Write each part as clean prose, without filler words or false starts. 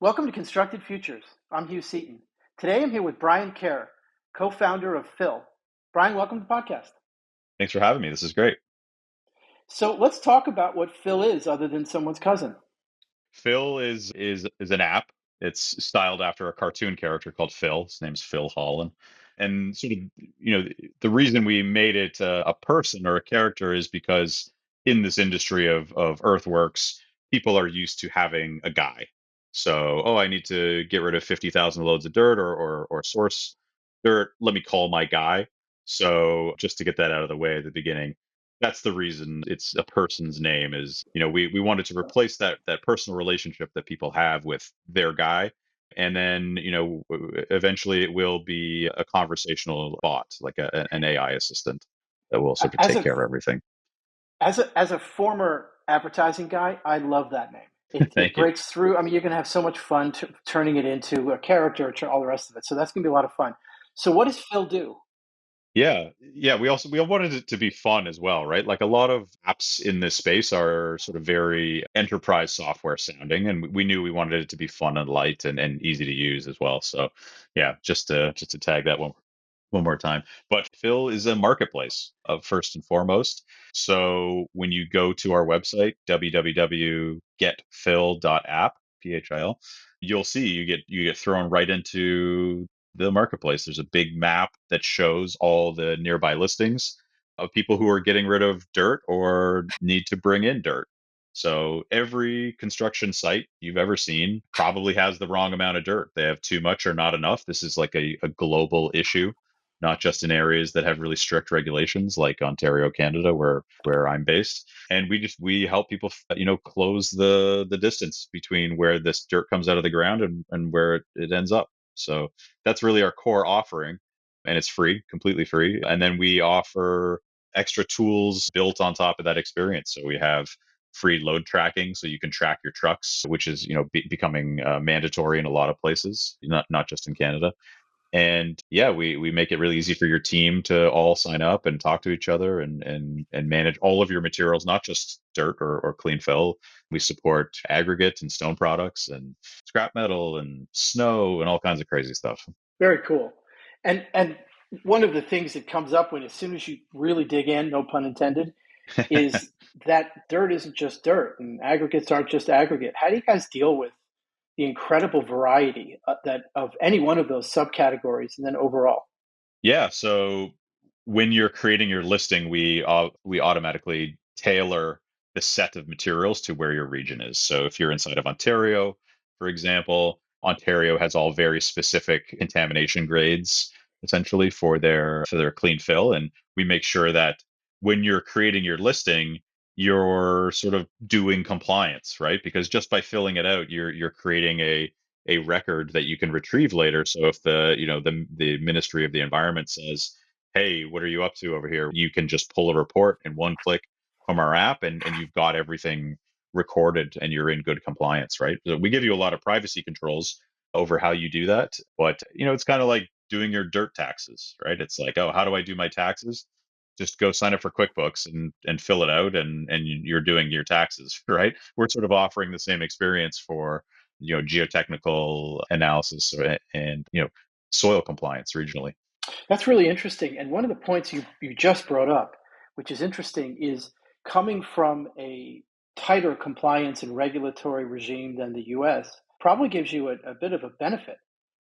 Welcome to Constructed Futures. I'm Hugh. Today I'm here with Bryan Kerr, co-founder of Phil. Bryan, welcome to the podcast. Thanks for having me. This is great. So let's talk about what Phil is other than someone's cousin. Phil is an app. It's styled after a cartoon character called Phil. His name's Phil Holland. And sort of, the reason we made it a person or a character is because in this industry of earthworks, people are used to having a guy. So, oh, I need to get rid of 50,000 loads of dirt or source dirt. Let me call my guy. So just to get that out of the way at the beginning, that's the reason it's a person's name is, we wanted to replace that personal relationship that people have with their guy. And then, eventually it will be a conversational bot, like an AI assistant that will sort of As take a care of everything. as a former advertising guy, I love that name. It Thank you. breaks through. I mean, you're going to have so much fun turning it into a character, all the rest of it. So that's going to be a lot of fun. So what does Phil do? Yeah. Yeah. We all wanted it to be fun as well, right? Like a lot of apps in this space are sort of very enterprise software sounding, and we knew we wanted it to be fun and light and easy to use as well. So yeah, just to tag that one more time. But Phil is a marketplace of first and foremost. So when you go to our website, www.getphil.app, PHIL, you'll see you get thrown right into the marketplace. There's a big map that shows all the nearby listings of people who are getting rid of dirt or need to bring in dirt. So every construction site you've ever seen probably has the wrong amount of dirt. They have too much or not enough. This is like a global issue, not just in areas that have really strict regulations like Ontario, Canada, where I'm based. And we help people, close the distance between where this dirt comes out of the ground and where it ends up. So that's really our core offering, and it's free, completely free. And then we offer extra tools built on top of that experience. So we have free load tracking, so you can track your trucks, which is becoming mandatory in a lot of places, not just in Canada. And yeah, we make it really easy for your team to all sign up and talk to each other and manage all of your materials, not just dirt or clean fill. We support aggregate and stone products and scrap metal and snow and all kinds of crazy stuff. Very cool. And one of the things that comes up when as soon as you really dig in, no pun intended, is that dirt isn't just dirt and aggregates aren't just aggregate. How do you guys deal with the incredible variety that of any one of those subcategories and then overall? Yeah, so when you're creating your listing, we automatically tailor the set of materials to where your region is. So if you're inside of Ontario, for example, Ontario has all very specific contamination grades essentially for their clean fill, and we make sure that when you're creating your listing, you're sort of doing compliance, right? Because just by filling it out, you're creating a record that you can retrieve later. So if the Ministry of the Environment says, "Hey, what are you up to over here?" You can just pull a report in one click from our app, and you've got everything recorded, and you're in good compliance, right? So we give you a lot of privacy controls over how you do that, but it's kind of like doing your dirt taxes, right? It's like, oh, how do I do my taxes? Just go sign up for QuickBooks and fill it out, and you're doing your taxes, right? We're sort of offering the same experience for geotechnical analysis and soil compliance regionally. That's really interesting. And one of the points you just brought up, which is interesting, is coming from a tighter compliance and regulatory regime than the US, probably gives you a bit of a benefit,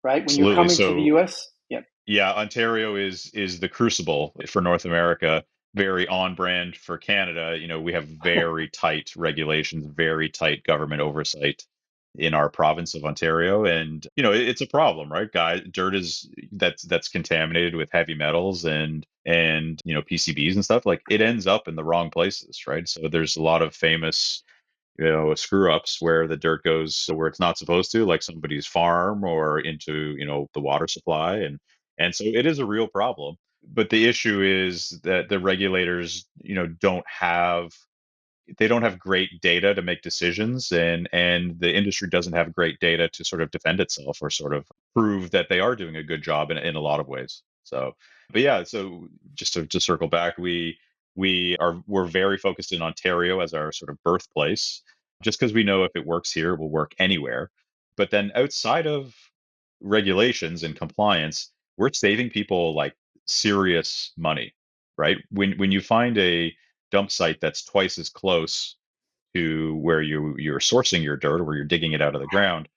right? When you're Absolutely. coming to the So US. Yeah. yeah, Ontario is the crucible for North America, very on brand for Canada. We have very tight regulations, very tight government oversight in our province of Ontario, and it's a problem, right? Guys, dirt is that's contaminated with heavy metals and PCBs and stuff. Like it ends up in the wrong places, right? So there's a lot of famous screw ups where the dirt goes where it's not supposed to, like somebody's farm or into the water supply, and so it is a real problem. But the issue is that the regulators don't have great data to make decisions, and the industry doesn't have great data to sort of defend itself or sort of prove that they are doing a good job in a lot of ways. So but yeah, so just to circle back, we're very focused in Ontario as our sort of birthplace, just because we know if it works here, it will work anywhere. But then outside of regulations and compliance, we're saving people like serious money, right? When you find a dump site that's twice as close to where you're sourcing your dirt or where you're digging it out of the ground,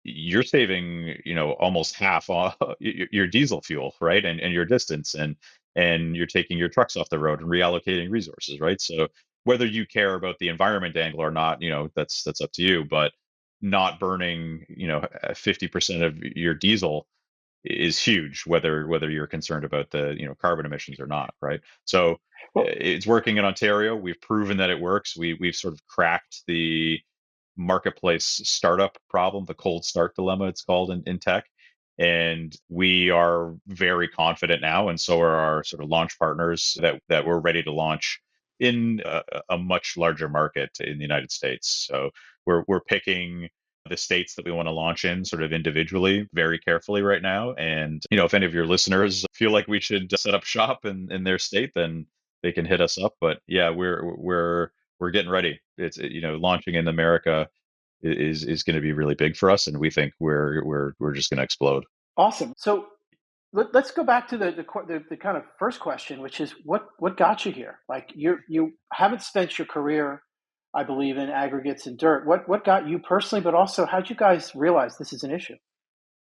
you're saving, almost half off your diesel fuel, right? And your distance, and you're taking your trucks off the road and reallocating resources, right? So whether you care about the environment angle or not, that's up to you. But not burning, 50% of your diesel is huge, whether you're concerned about the carbon emissions or not, right? So Well, it's working in Ontario. We've proven that it works. We've sort of cracked the marketplace startup problem, the cold start dilemma, it's called in tech. And we are very confident now, and so are our sort of launch partners that we're ready to launch in a much larger market in the United States. So we're picking the states that we want to launch in sort of individually very carefully right now. And if any of your listeners feel like we should set up shop in their state, then they can hit us up. But yeah, we're getting ready. It's launching in America is going to be really big for us, and we think we're just going to explode. awesome. So let's go back to the kind of first question, which is what got you here? Like you haven't spent your career, I believe, in aggregates and dirt. What got you personally, but also how'd you guys realize this is an issue?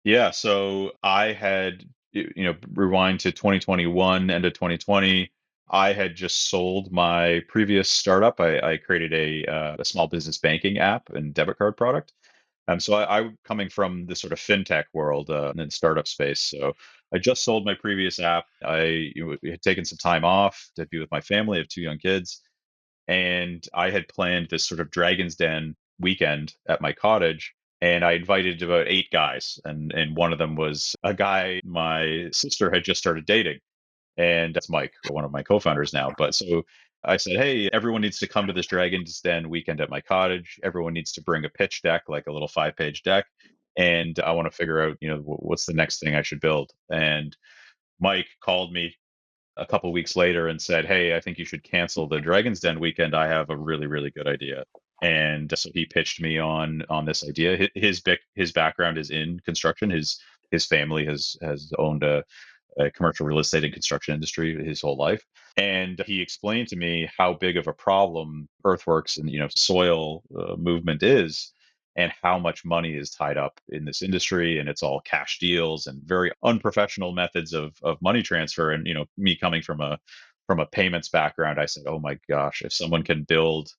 Yeah, so I had rewind to 2021, end of 2020. I had just sold my previous startup. I created a small business banking app and debit card product. So I coming from the sort of fintech world and startup space. So I just sold my previous app. I had taken some time off to be with my family. I have two young kids, and I had planned this sort of Dragon's Den weekend at my cottage. And I invited about 8 guys, and one of them was a guy my sister had just started dating, and that's Mike, one of my co-founders now. But so I said, hey, everyone needs to come to this Dragon's Den weekend at my cottage. Everyone needs to bring a pitch deck, like a little 5-page deck, and I want to figure out, what's the next thing I should build. And Mike called me a couple weeks later and said, "Hey, I think you should cancel the Dragon's Den weekend. I have a really, really good idea." And so he pitched me on this idea. His background is in construction. His family has owned a commercial real estate and construction industry his whole life. And he explained to me how big of a problem earthworks and soil movement is, and how much money is tied up in this industry, and it's all cash deals and very unprofessional methods of money transfer. And me coming from a payments background, I said, oh my gosh, if someone can build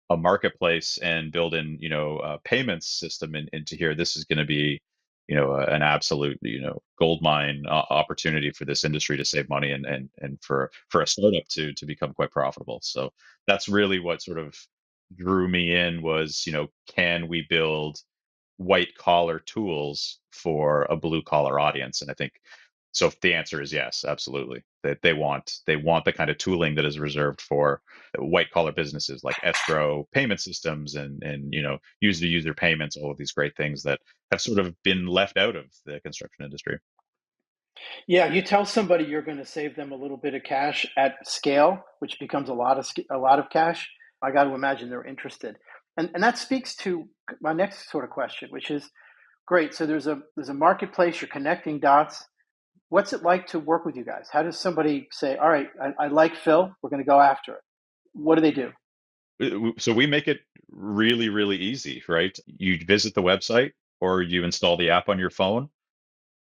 a marketplace and build in a payments system into here, this is going to be an absolute gold mine opportunity for this industry to save money, and for a startup to become quite profitable. So that's really what sort of drew me in, was can we build white collar tools for a blue collar audience? And I think so. The answer is yes, absolutely. That they want the kind of tooling that is reserved for white collar businesses, like escrow payment systems and user to user payments, all of these great things that have sort of been left out of the construction industry. Yeah, you tell somebody you're going to save them a little bit of cash at scale, which becomes a lot of cash. I got to imagine they're interested, and that speaks to my next sort of question, which is great. So there's a marketplace. You're connecting dots. What's it like to work with you guys? How does somebody say, "All right, I like Phil. We're going to go after it"? What do they do? So we make it really, really easy, right? You visit the website or you install the app on your phone,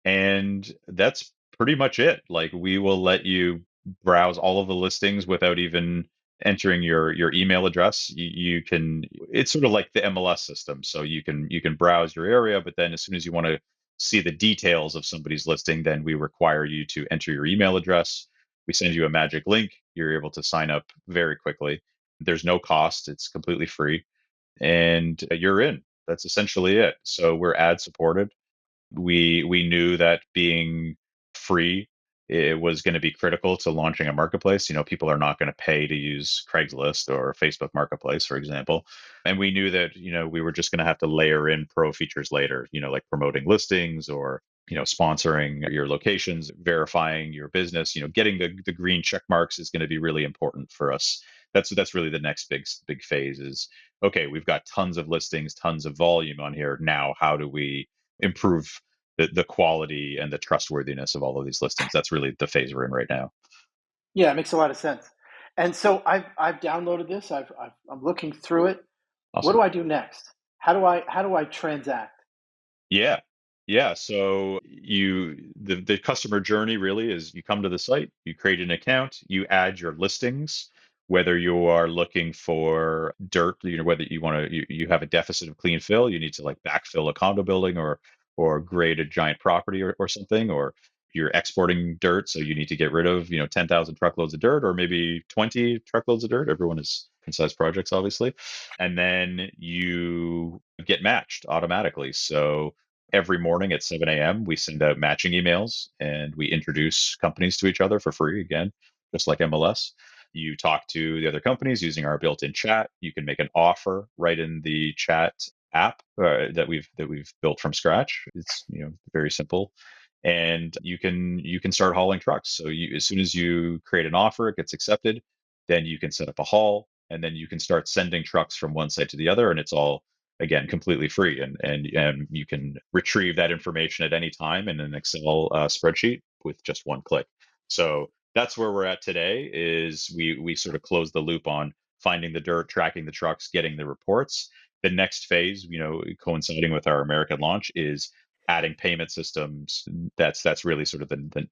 and that's pretty much it. Like, we will let you browse all of the listings without even entering your email address. You can, it's sort of like the MLS system. So you can browse your area, but then as soon as you want to see the details of somebody's listing, then we require you to enter your email address. We send you a magic link. You're able to sign up very quickly. There's no cost. It's completely free, and you're in. That's essentially it. So we're ad supported. We knew that being free, it was going to be critical to launching a marketplace. People are not going to pay to use Craigslist or Facebook Marketplace, for example. And we knew that we were just going to have to layer in pro features later, like promoting listings, or sponsoring your locations, verifying your business. Getting the green check marks is going to be really important for us. That's really the next big phase, is okay, we've got tons of listings, tons of volume on here. Now, how do we improve the quality and the trustworthiness of all of these listings? That's really the phase we're in right now. Yeah, it makes a lot of sense. And so I've downloaded this. I'm looking through it. What do Awesome. I do next? How do I transact? Yeah. Yeah. So the customer journey really is you come to the site, you create an account, you add your listings, whether you are looking for dirt, whether you want to you have a deficit of clean fill, you need to like backfill a condo building or grade a giant property or something, or you're exporting dirt, so you need to get rid of, 10,000 truckloads of dirt or maybe 20 truckloads of dirt. Everyone is concise projects, obviously. And then you get matched automatically. So every morning at 7 a.m., we send out matching emails and we introduce companies to each other for free, again, just like MLS. You talk to the other companies using our built-in chat. You can make an offer right in the chat app that we've built from scratch. It's very simple, and you can start hauling trucks. So as soon as you create an offer, it gets accepted. Then you can set up a haul, and then you can start sending trucks from one site to the other, and it's all again completely free, and you can retrieve that information at any time in an Excel spreadsheet with just one click. So that's where we're at today. Is we sort of close the loop on finding the dirt, tracking the trucks, getting the reports. The next phase, coinciding with our American launch, is adding payment systems. That's really sort of the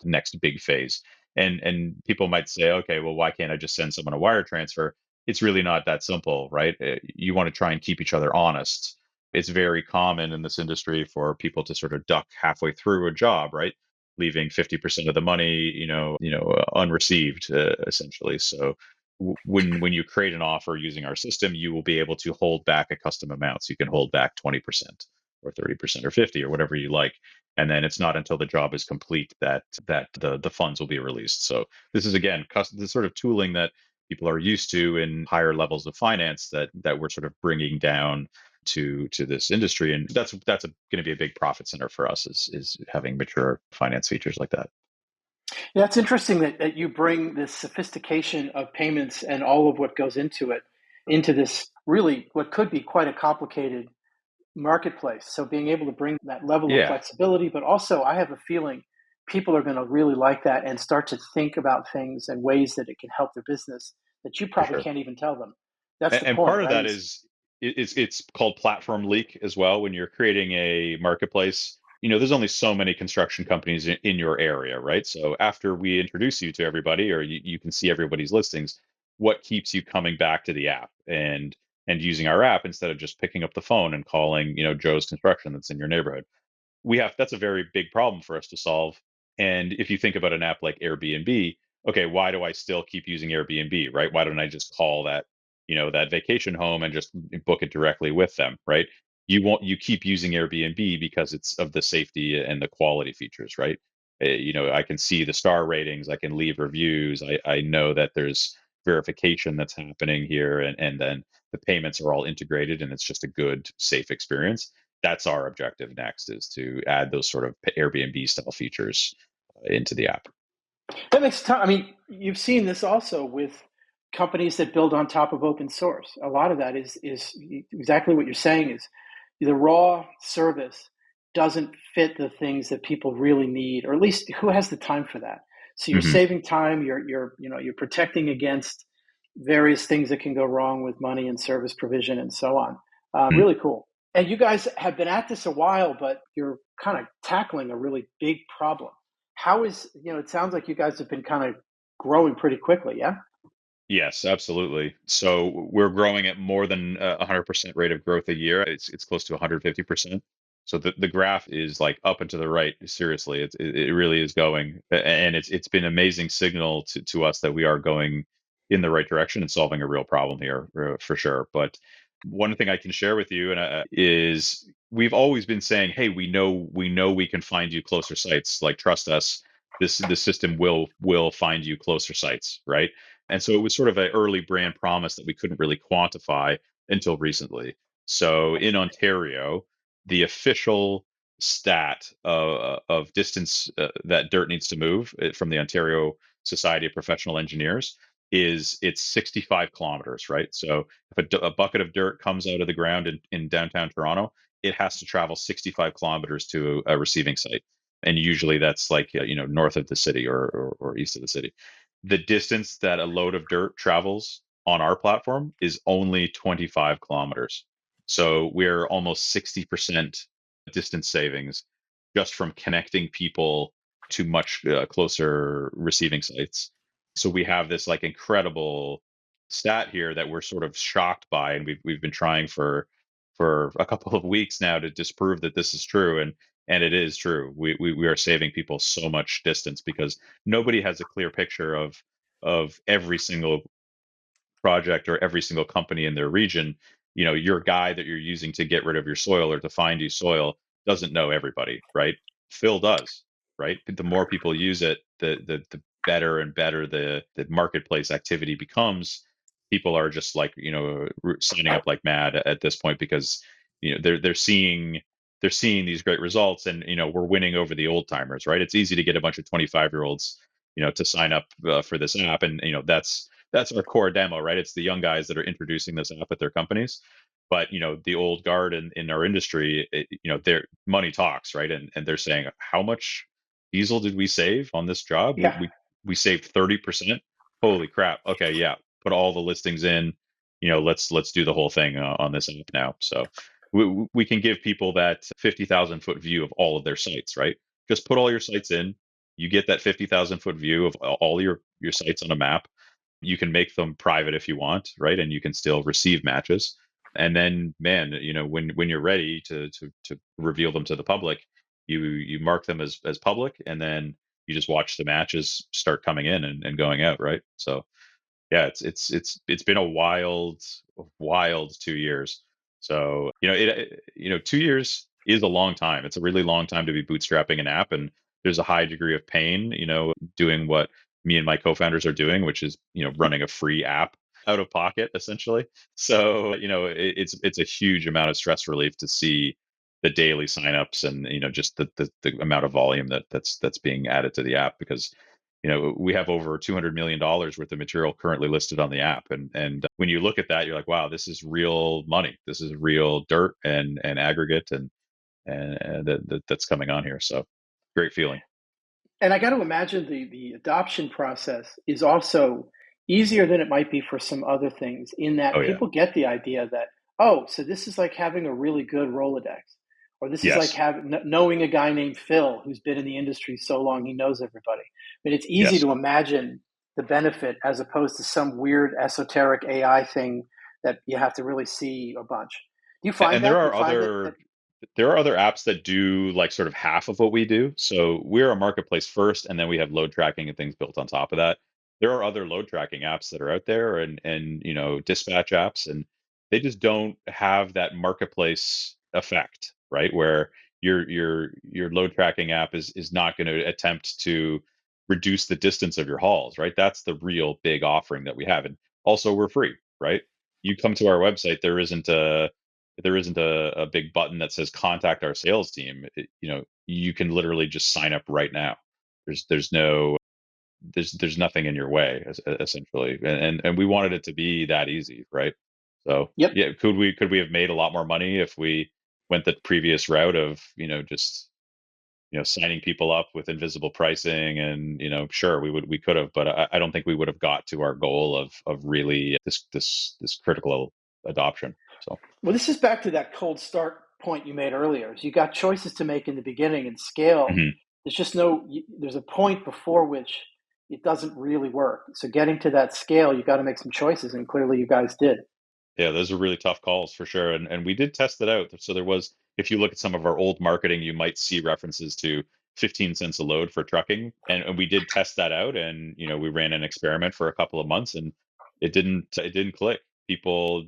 next big phase. And people might say, okay, well, why can't I just send someone a wire transfer? It's really not that simple, right? You want to try and keep each other honest. It's very common in this industry for people to sort of duck halfway through a job, right? Leaving 50% of the money, unreceived, essentially. So when you create an offer using our system, you will be able to hold back a custom amount. So you can hold back 20% or 30% or 50 or whatever you like. And then it's not until the job is complete that the funds will be released. So this is again the sort of tooling that people are used to in higher levels of finance that we're sort of bringing down to this industry, and that's going to be a big profit center for us is having mature finance features like that. Yeah, it's interesting that you bring this sophistication of payments and all of what goes into it into this really what could be quite a complicated marketplace. So being able to bring that level of Yeah, flexibility, but also I have a feeling people are going to really like that and start to think about things and ways that it can help their business that you for probably sure. can't even tell them. That's the And point, part of right? that is it's called platform leak as well. When you're creating a marketplace, there's only so many construction companies in your area, right? So after we introduce you to everybody, or you can see everybody's listings, what keeps you coming back to the app and using our app instead of just picking up the phone and calling, Joe's Construction that's in your neighborhood? That's a very big problem for us to solve. And if you think about an app like Airbnb, okay, why do I still keep using Airbnb, right? Why don't I just call that vacation home and just book it directly with them, right? You keep using Airbnb because it's of the safety and the quality features, right? I can see the star ratings, I can leave reviews, I know that there's verification that's happening here, and then the payments are all integrated and it's just a good, safe experience. That's our objective next, is to add those sort of Airbnb style features into the app. That makes a ton. I mean, you've seen this also with companies that build on top of open source. A lot of that is exactly what you're saying is the raw service doesn't fit the things that people really need, or at least who has the time for that. So you're Hmm. saving time, you're protecting against various things that can go wrong with money and service provision and so on. Really cool. And you guys have been at this a while, but you're kind of tackling a really big problem. How is, it sounds like you guys have been kind of growing pretty quickly, yeah? Yes, absolutely. So we're growing at more than 100% rate of growth a year. It's close to 150%. So the graph is like up and to the right. Seriously, it really is going, and it's been amazing signal to us that we are going in the right direction and solving a real problem here, for sure. But one thing I can share with you is we've always been saying, hey, we know we can find you closer sites. Like, trust us. The system will find you closer sites, right? And so it was sort of an early brand promise that we couldn't really quantify until recently. So in Ontario, the official stat of distance that dirt needs to move from the Ontario Society of Professional Engineers is it's 65 kilometers, right? So if a bucket of dirt comes out of the ground in downtown Toronto, it has to travel 65 kilometers to a receiving site. And usually that's like, north of the city or east of the city. The distance that a load of dirt travels on our platform is only 25 kilometers. So we're almost 60% distance savings just from connecting people to much closer receiving sites. So we have this like incredible stat here that we're sort of shocked by, and we've been trying for a couple of weeks now to disprove that this is true, and it is true. We are saving people so much distance because nobody has a clear picture of every single project or every single company in their region. Your guy that you're using to get rid of your soil or to find you soil doesn't know everybody, right? Phil does, right? The more people use it, the better and better the marketplace activity becomes. People are just like, signing up like mad at this point because they're seeing these great results, and we're winning over the old timers, right? It's easy to get a bunch of 25-year-olds to sign up for this app, and that's our core demo, right? It's the young guys that are introducing this app at their companies. But the old guard in our industry, their money talks, right? And they're saying, how much diesel did we save on this job? We Yeah. we, we saved 30%. Holy crap! Okay, yeah, put all the listings in. Let's do the whole thing on this app now. So we can give people that 50,000-foot view of all of their sites, right? Just put all your sites in. You get that 50,000-foot view of all your sites on a map. You can make them private if you want, right? And you can still receive matches. And then, man, when you're ready to reveal them to the public, you mark them as public, and then you just watch the matches start coming in and going out, right? So yeah, it's been a wild 2 years. So 2 years is a long time. It's a really long time to be bootstrapping an app, and there's a high degree of pain, doing what me and my co-founders are doing, which is running a free app out of pocket essentially. So it's a huge amount of stress relief to see the daily signups and just the amount of volume that's being added to the app, because we have over $200 million worth of material currently listed on the app, and when you look at that, you're like, wow, this is real money. This is real dirt and aggregate, and that's coming on here. So great feeling. And I got to imagine the adoption process is also easier than it might be for some other things, in Oh that yeah. people get the idea that, oh, so this is like having a really good Rolodex, or this is like Yes. having knowing a guy named Phil who's been in the industry so long he knows everybody. I mean, it's easy Yes. to imagine the benefit as opposed to some weird esoteric AI thing that you have to really see a bunch. Do you find And there that? Do you are find that, that other there are other apps that do like sort of half of what we do. So we're a marketplace first, and then we have load tracking and things built on top of that. There are other load tracking apps that are out there, and dispatch apps, and they just don't have that marketplace effect, right? Where your load tracking app is not going to attempt to reduce the distance of your hauls, right? That's the real big offering that we have. And also we're free, right? You come to our website, there isn't a big button that says contact our sales team. You can literally just sign up right now. There's nothing in your way, essentially, and we wanted it to be that easy, right? So yep. yeah, could we have made a lot more money if we went the previous route of just signing people up with invisible pricing, and sure, we could have, but I don't think we would have got to our goal of really this critical adoption. So. Well, this is back to that cold start point you made earlier. Is you got choices to make in the beginning, and scale. Mhm. There's just no. There's a point before which it doesn't really work. So getting to that scale, you got to make some choices, and clearly you guys did. Yeah, those are really tough calls for sure. And we did test it out. So there was, if you look at some of our old marketing, you might see references to 15 cents a load for trucking. And we did test that out, and we ran an experiment for a couple of months, and it didn't click. People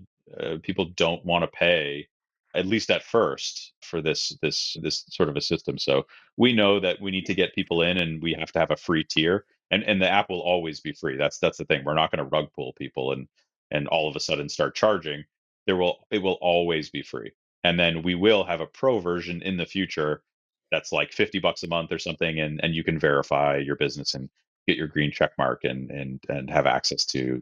don't want to pay, at least at first, for this sort of a system. So we know that we need to get people in, and we have to have a free tier. And the app will always be free. That's the thing. We're not going to rug pull people and all of a sudden start charging. It will always be free. And then we will have a pro version in the future that's like $50 a month or something, and you can verify your business and get your green check mark and have access to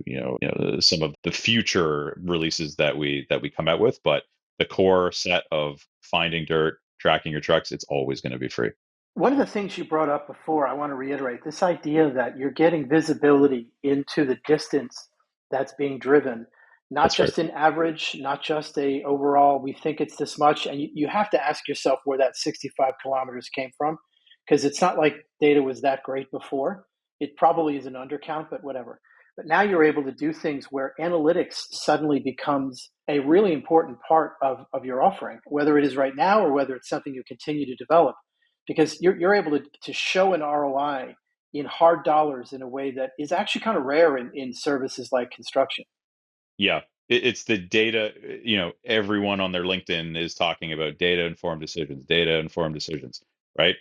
some of the future releases that we come out with. But the core set of finding dirt, tracking your trucks, it's always going to be free. One of the things you brought up before, I want to reiterate this idea that you're getting visibility into the distance that's being driven, not That's right. just an average, not just a overall, we think it's this much. And you have to ask yourself where that 65 kilometers came from, because it's not like data was that great before. It probably is an undercount, but whatever. But now you're able to do things where analytics suddenly becomes a really important part of your offering, whether it is right now or whether it's something you continue to develop, because you're able to show an ROI in hard dollars in a way that is actually kind of rare in services like construction. Yeah, it's the data. Everyone on their LinkedIn is talking about data informed decisions, right?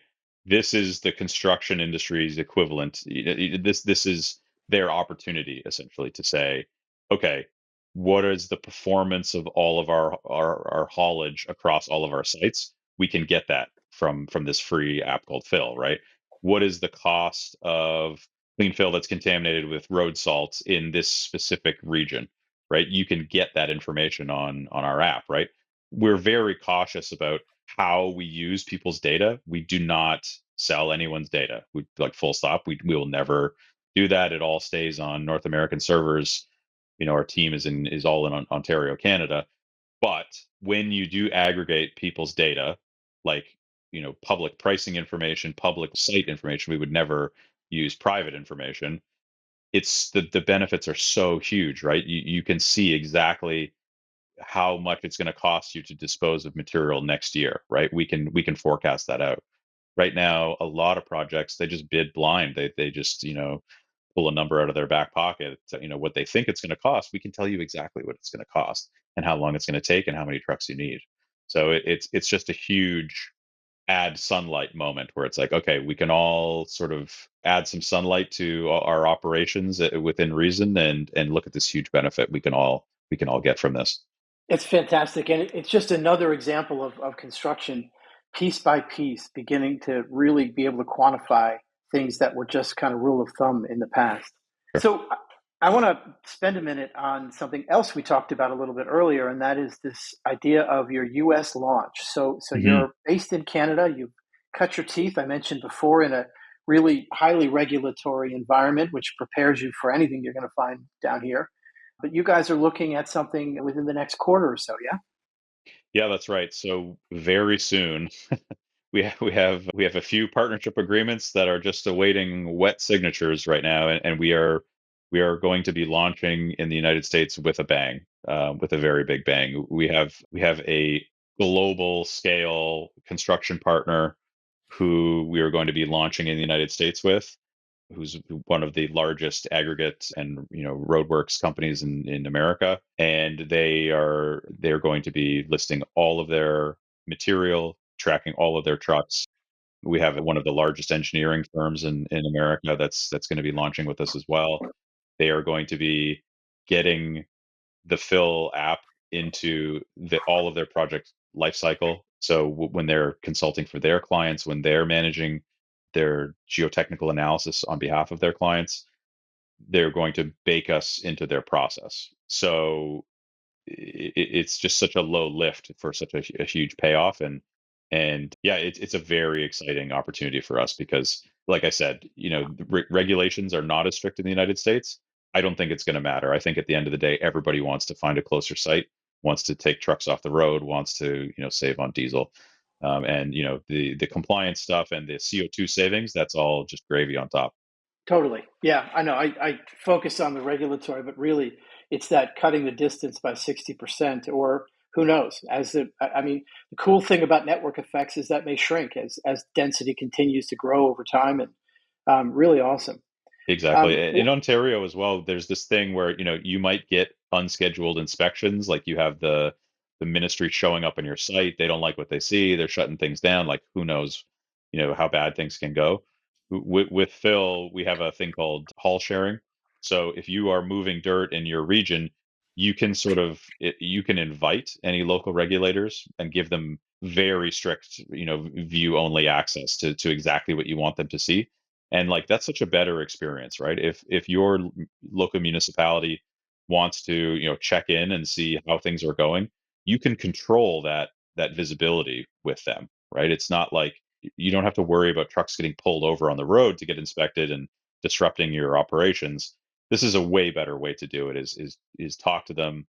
This is the construction industry's equivalent. This is their opportunity essentially to say, okay, what is the performance of all of our haulage across all of our sites? We can get that from this free app called Fill, right? What is the cost of clean fill that's contaminated with road salts in this specific region? Right? You can get that information on our app, right? We're very cautious about how we use people's data. We do not sell anyone's data. We like full stop. We will never do that. It all stays on North American servers. Our team is all in Ontario, Canada. But when you do aggregate people's data, like public pricing information, public site information, we would never use private information. It's the benefits are so huge, right? You can see exactly how much it's going to cost you to dispose of material next year, right? We can forecast that out. Right now, a lot of projects they just bid blind. They just pull a number out of their back pocket. What they think it's going to cost. We can tell you exactly what it's going to cost and how long it's going to take and how many trucks you need. So it's just a huge add sunlight moment where it's like, okay, we can all sort of add some sunlight to our operations within reason and look at this huge benefit we can all get from this. It's fantastic. And it's just another example of construction piece by piece beginning to really be able to quantify things that were just kind of rule of thumb in the past. Sure. So I want to spend a minute on something else we talked about a little bit earlier, and that is this idea of your US launch. So Hmm. you're based in Canada, you've cut your teeth, I mentioned before, in a really highly regulatory environment, which prepares you for anything you're going to find down here. But you guys are looking at something within the next quarter or so, yeah? Yeah, that's right. So very soon we have a few partnership agreements that are just awaiting wet signatures right now, and we are going to be launching in the United States with a bang, with a very big bang. We have a global scale construction partner who we are going to be launching in the United States with, who's one of the largest aggregate and roadworks companies in America, and they're going to be listing all of their material, tracking all of their trucks. We have one of the largest engineering firms in America that's going to be launching with us as well. They are going to be getting the Fill app into all of their project lifecycle. So when they're consulting for their clients, when they're managing their geotechnical analysis on behalf of their clients, they're going to bake us into their process. So it's just such a low lift for such a huge payoff, and yeah, it's a very exciting opportunity for us because, like I said, the regulations are not as strict in the United States. I don't think it's going to matter. I think at the end of the day, everybody wants to find a closer site, wants to take trucks off the road, wants to save on diesel, and the compliance stuff and the CO2 savings. That's all just gravy on top. Totally. Yeah, I know. I focus on the regulatory, but really it's that cutting the distance by 60%, or who knows? I mean, the cool thing about network effects is that may shrink as density continues to grow over time, and really awesome. Exactly. In Ontario as well, there's this thing where, you might get unscheduled inspections, like you have the ministry showing up on your site, they don't like what they see, they're shutting things down, like who knows, how bad things can go. With Phil, we have a thing called haul sharing. So if you are moving dirt in your region, you can invite any local regulators and give them very strict, view only access to exactly what you want them to see, And like that's such a better experience, right? If your local municipality wants to, check in and see how things are going, you can control that visibility with them, right? It's not like you don't have to worry about trucks getting pulled over on the road to get inspected and disrupting your operations. This is a way better way to do it, is talk to them.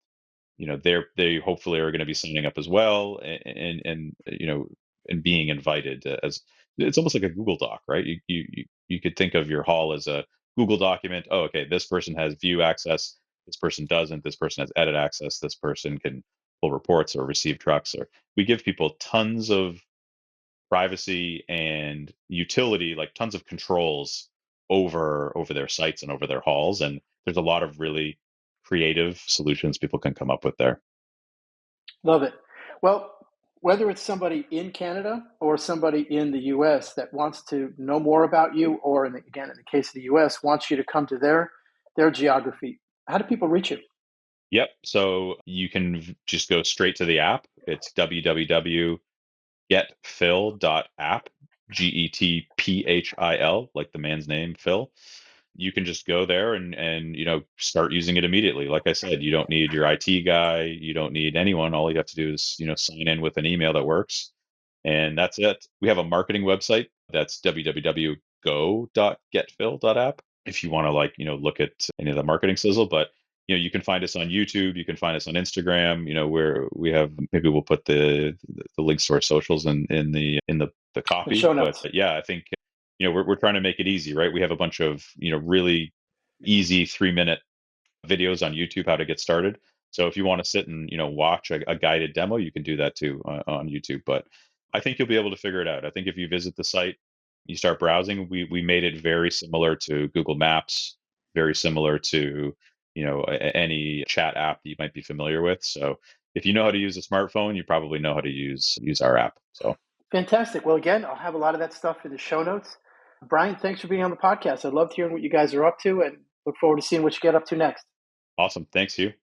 They hopefully are going to be signing up as well, and being invited, as it's almost like a Google Doc, right? You could think of your hall as a Google document. Oh, okay, this person has view access, this person doesn't, this person has edit access, this person can pull reports or receive trucks. Or we give people tons of privacy and utility, like tons of controls over their sites and over their halls. And there's a lot of really creative solutions people can come up with there. Love it. Well, whether it's somebody in Canada or somebody in the US that wants to know more about you, or again, in the case of the US, wants you to come to their geography, how do people reach you? Yep. So you can just go straight to the app. It's www.getphil.app, GETPHIL, like the man's name, Phil. You can just go there and start using it immediately. Like I said, you don't need your IT guy, you don't need anyone. All you have to do is sign in with an email that works, and that's it. We have a marketing website that's www.go.getphil.app if you want to look at any of the marketing sizzle. But you can find us on YouTube, you can find us on Instagram, where we have, maybe we'll put the links to our socials in the The copy. show But notes. yeah, I think we're trying to make it easy, right? We have a bunch of really easy 3-minute videos on YouTube how to get started. So if you want to sit and watch a guided demo, you can do that too on YouTube. But I think you'll be able to figure it out. I think if you visit the site, you start browsing. We made it very similar to Google Maps, very similar to any chat app that you might be familiar with. So if you know how to use a smartphone, you probably know how to use our app. So Fantastic. Well, again, I'll have a lot of that stuff in the show notes. Bryan, thanks for being on the podcast. I loved hearing what you guys are up to and look forward to seeing what you get up to next. awesome. Thanks, Hugh.